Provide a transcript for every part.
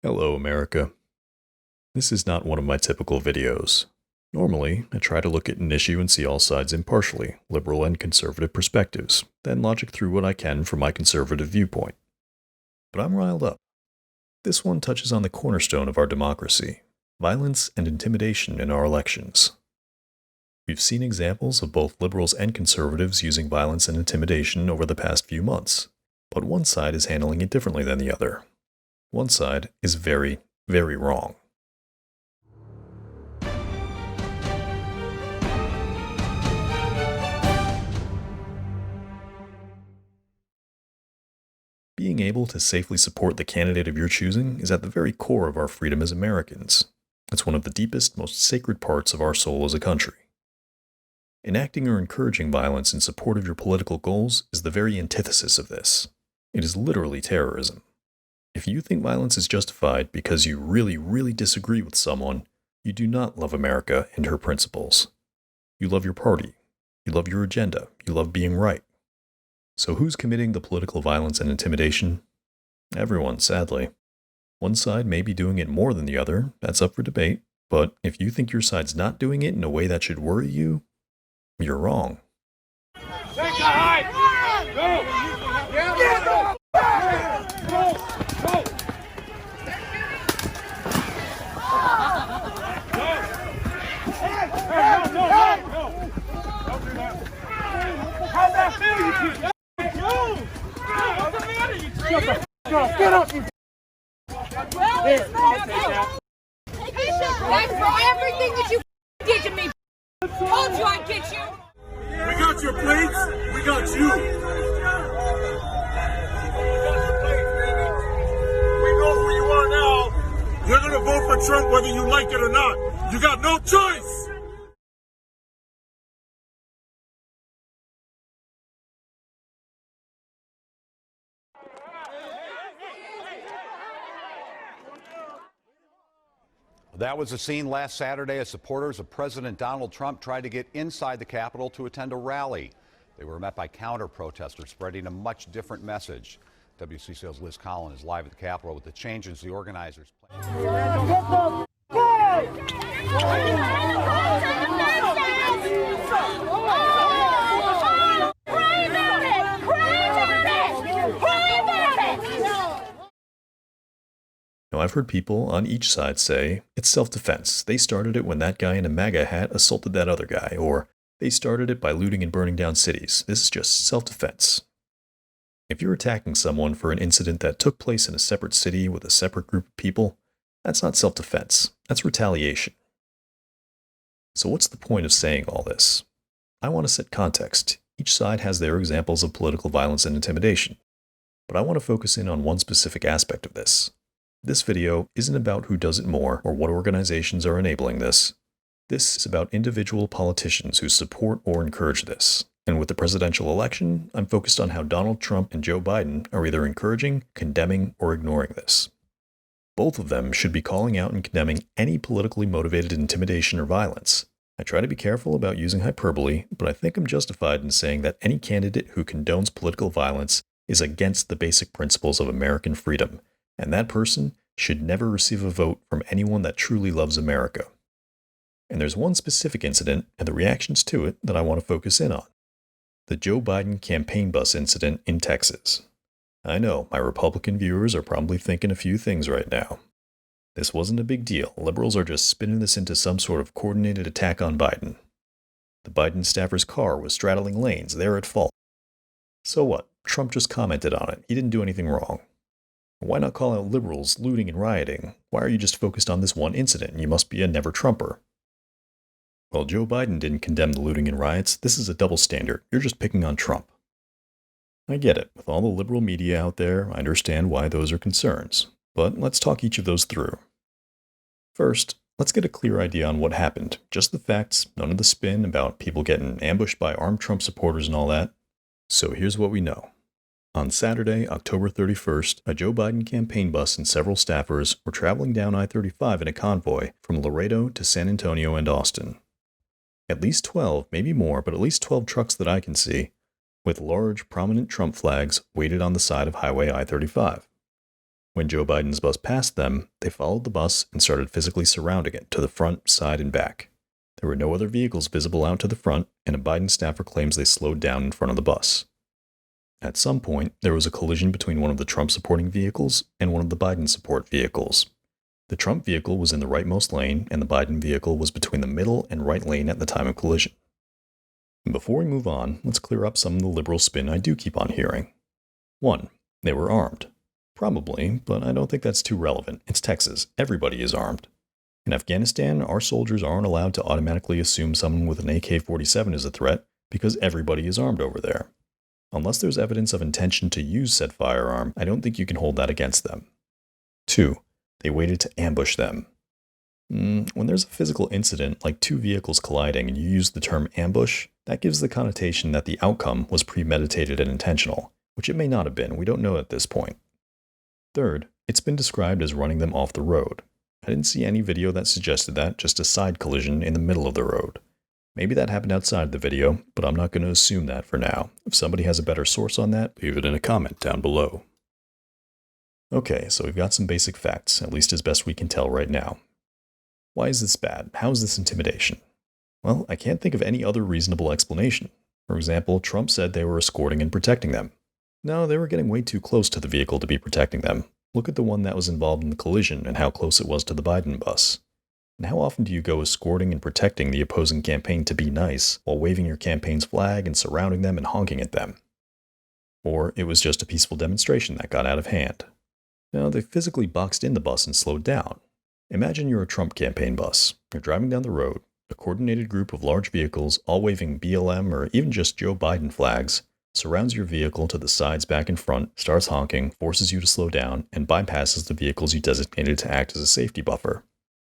Hello, America. This is not one of my typical videos. Normally, I try to look at an issue and see all sides impartially, liberal and conservative perspectives, then logic through what I can from my conservative viewpoint. But I'm riled up. This one touches on the cornerstone of our democracy, violence and intimidation in our elections. We've seen examples of both liberals and conservatives using violence and intimidation over the past few months, but one side is handling it differently than the other. One side is very, very wrong. Being able to safely support the candidate of your choosing is at the very core of our freedom as Americans. It's one of the deepest, most sacred parts of our soul as a country. Enacting or encouraging violence in support of your political goals is the very antithesis of this. It is literally terrorism. If you think violence is justified because you really, really disagree with someone, you do not love America and her principles. You love your party. You love your agenda. You love being right. So who's committing the political violence and intimidation? Everyone, sadly. One side may be doing it more than the other, that's up for debate, but if you think your side's not doing it in a way that should worry you, you're wrong. Take a hike! Go! Yeah, go! Go! Go! No! Don't do that. How's that feel, you two? What's the matter, you two? Get up, you. Here, I'll take that. That's for everything that you did to me. Told you I'd get you. We got your plates. We got you. We know who you are now. You're gonna vote for Trump whether you like it or not. You got no choice. That was the scene last Saturday as supporters of President Donald Trump tried to get inside the Capitol to attend a rally. They were met by counter-protesters spreading a much different message. WCCO's Liz Collin is live at the Capitol with the changes the organizers planned. Now, I've heard people on each side say, it's self-defense. They started it when that guy in a MAGA hat assaulted that other guy, or they started it by looting and burning down cities. This is just self-defense. If you're attacking someone for an incident that took place in a separate city with a separate group of people, that's not self-defense. That's retaliation. So what's the point of saying all this? I want to set context. Each side has their examples of political violence and intimidation. But I want to focus in on one specific aspect of this. This video isn't about who does it more or what organizations are enabling this. This is about individual politicians who support or encourage this. And with the presidential election, I'm focused on how Donald Trump and Joe Biden are either encouraging, condemning, or ignoring this. Both of them should be calling out and condemning any politically motivated intimidation or violence. I try to be careful about using hyperbole, but I think I'm justified in saying that any candidate who condones political violence is against the basic principles of American freedom, and that person should never receive a vote from anyone that truly loves America. And there's one specific incident and the reactions to it that I want to focus in on. The Joe Biden campaign bus incident in Texas. I know, my Republican viewers are probably thinking a few things right now. This wasn't a big deal. Liberals are just spinning this into some sort of coordinated attack on Biden. The Biden staffer's car was straddling lanes. They're at fault. So what? Trump just commented on it. He didn't do anything wrong. Why not call out liberals looting and rioting? Why are you just focused on this one incident? You must be a never-Trumper. Well, Joe Biden didn't condemn the looting and riots. This is a double standard. You're just picking on Trump. I get it. With all the liberal media out there, I understand why those are concerns. But let's talk each of those through. First, let's get a clear idea on what happened. Just the facts, none of the spin about people getting ambushed by armed Trump supporters and all that. So here's what we know. On Saturday, October 31st, a Joe Biden campaign bus and several staffers were traveling down I-35 in a convoy from Laredo to San Antonio and Austin. At least 12, maybe more, but at least 12 trucks that I can see, with large, prominent Trump flags weighted on the side of Highway I-35. When Joe Biden's bus passed them, they followed the bus and started physically surrounding it to the front, side, and back. There were no other vehicles visible out to the front, and a Biden staffer claims they slowed down in front of the bus. At some point, there was a collision between one of the Trump-supporting vehicles and one of the Biden support vehicles. The Trump vehicle was in the rightmost lane, and the Biden vehicle was between the middle and right lane at the time of collision. Before we move on, let's clear up some of the liberal spin I do keep on hearing. 1. They were armed. Probably, but I don't think that's too relevant. It's Texas. Everybody is armed. In Afghanistan, our soldiers aren't allowed to automatically assume someone with an AK-47 is a threat because everybody is armed over there. Unless there's evidence of intention to use said firearm, I don't think you can hold that against them. 2. They waited to ambush them. When there's a physical incident like two vehicles colliding and you use the term ambush, that gives the connotation that the outcome was premeditated and intentional, which it may not have been. We don't know at this point. 3rd, it's been described as running them off the road. I didn't see any video that suggested that, just a side collision in the middle of the road. Maybe that happened outside the video, but I'm not going to assume that for now. If somebody has a better source on that, leave it in a comment down below. Okay, so we've got some basic facts, at least as best we can tell right now. Why is this bad? How is this intimidation? Well, I can't think of any other reasonable explanation. For example, Trump said they were escorting and protecting them. No, they were getting way too close to the vehicle to be protecting them. Look at the one that was involved in the collision and how close it was to the Biden bus. And how often do you go escorting and protecting the opposing campaign to be nice while waving your campaign's flag and surrounding them and honking at them? Or it was just a peaceful demonstration that got out of hand. No, they physically boxed in the bus and slowed down. Imagine you're a Trump campaign bus. You're driving down the road. A coordinated group of large vehicles, all waving BLM or even just Joe Biden flags, surrounds your vehicle to the sides, back, and front, starts honking, forces you to slow down, and bypasses the vehicles you designated to act as a safety buffer.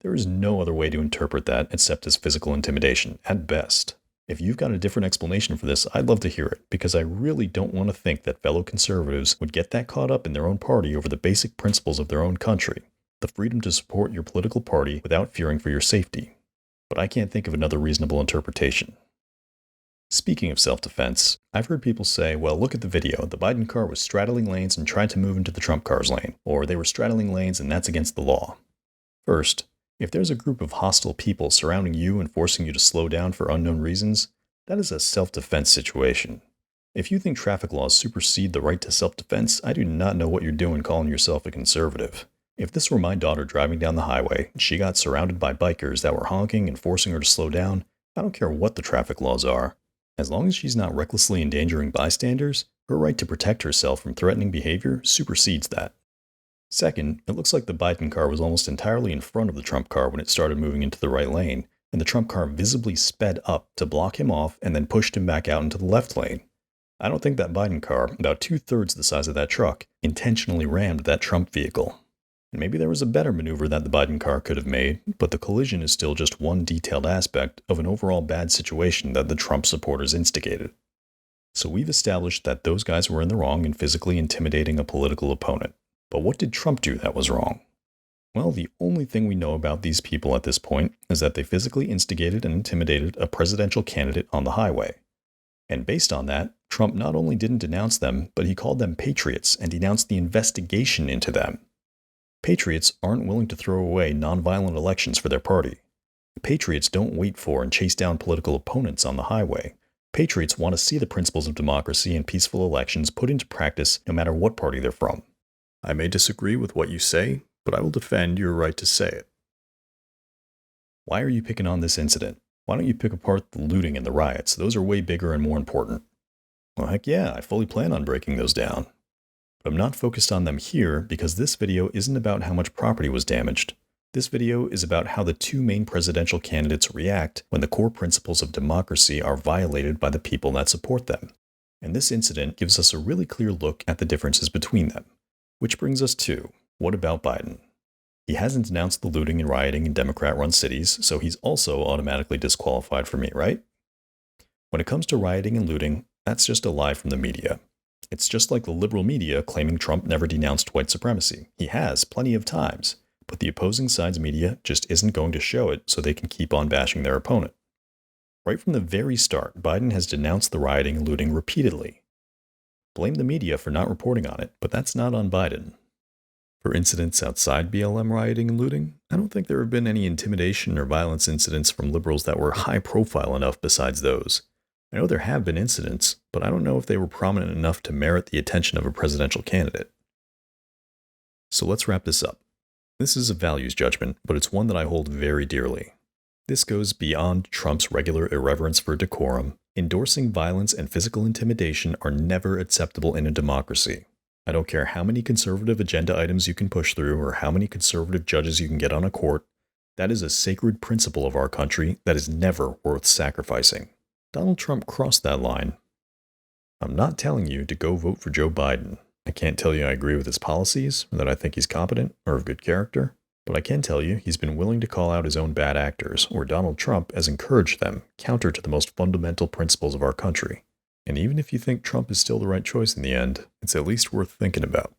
There is no other way to interpret that except as physical intimidation, at best. If you've got a different explanation for this, I'd love to hear it, because I really don't want to think that fellow conservatives would get that caught up in their own party over the basic principles of their own country, the freedom to support your political party without fearing for your safety. But I can't think of another reasonable interpretation. Speaking of self-defense, I've heard people say, well, look at the video. The Biden car was straddling lanes and tried to move into the Trump car's lane, or they were straddling lanes and that's against the law. First, if there's a group of hostile people surrounding you and forcing you to slow down for unknown reasons, that is a self-defense situation. If you think traffic laws supersede the right to self-defense, I do not know what you're doing calling yourself a conservative. If this were my daughter driving down the highway and she got surrounded by bikers that were honking and forcing her to slow down, I don't care what the traffic laws are. As long as she's not recklessly endangering bystanders, her right to protect herself from threatening behavior supersedes that. Second, it looks like the Biden car was almost entirely in front of the Trump car when it started moving into the right lane, and the Trump car visibly sped up to block him off and then pushed him back out into the left lane. I don't think that Biden car, about 2/3 the size of that truck, intentionally rammed that Trump vehicle. And maybe there was a better maneuver that the Biden car could have made, but the collision is still just one detailed aspect of an overall bad situation that the Trump supporters instigated. So we've established that those guys were in the wrong in physically intimidating a political opponent. But what did Trump do that was wrong? Well, the only thing we know about these people at this point is that they physically instigated and intimidated a presidential candidate on the highway. And based on that, Trump not only didn't denounce them, but he called them patriots and denounced the investigation into them. Patriots aren't willing to throw away nonviolent elections for their party. Patriots don't wait for and chase down political opponents on the highway. Patriots want to see the principles of democracy and peaceful elections put into practice no matter what party they're from. I may disagree with what you say, but I will defend your right to say it. Why are you picking on this incident? Why don't you pick apart the looting and the riots? Those are way bigger and more important. Well, heck yeah, I fully plan on breaking those down. But I'm not focused on them here because this video isn't about how much property was damaged. This video is about how the two main presidential candidates react when the core principles of democracy are violated by the people that support them. And this incident gives us a really clear look at the differences between them. Which brings us to, what about Biden? He hasn't denounced the looting and rioting in Democrat-run cities, so he's also automatically disqualified for me, right? When it comes to rioting and looting, that's just a lie from the media. It's just like the liberal media claiming Trump never denounced white supremacy. He has, plenty of times, but the opposing side's media just isn't going to show it so they can keep on bashing their opponent. Right from the very start, Biden has denounced the rioting and looting repeatedly. Blame the media for not reporting on it, but that's not on Biden. For incidents outside BLM rioting and looting, I don't think there have been any intimidation or violence incidents from liberals that were high profile enough besides those. I know there have been incidents, but I don't know if they were prominent enough to merit the attention of a presidential candidate. So let's wrap this up. This is a values judgment, but it's one that I hold very dearly. This goes beyond Trump's regular irreverence for decorum. Endorsing violence and physical intimidation are never acceptable in a democracy. I don't care how many conservative agenda items you can push through or how many conservative judges you can get on a court. That is a sacred principle of our country that is never worth sacrificing. Donald Trump crossed that line. I'm not telling you to go vote for Joe Biden. I can't tell you I agree with his policies, or that I think he's competent or of good character, but I can tell you he's been willing to call out his own bad actors, or Donald Trump has encouraged them, counter to the most fundamental principles of our country. And even if you think Trump is still the right choice in the end, it's at least worth thinking about.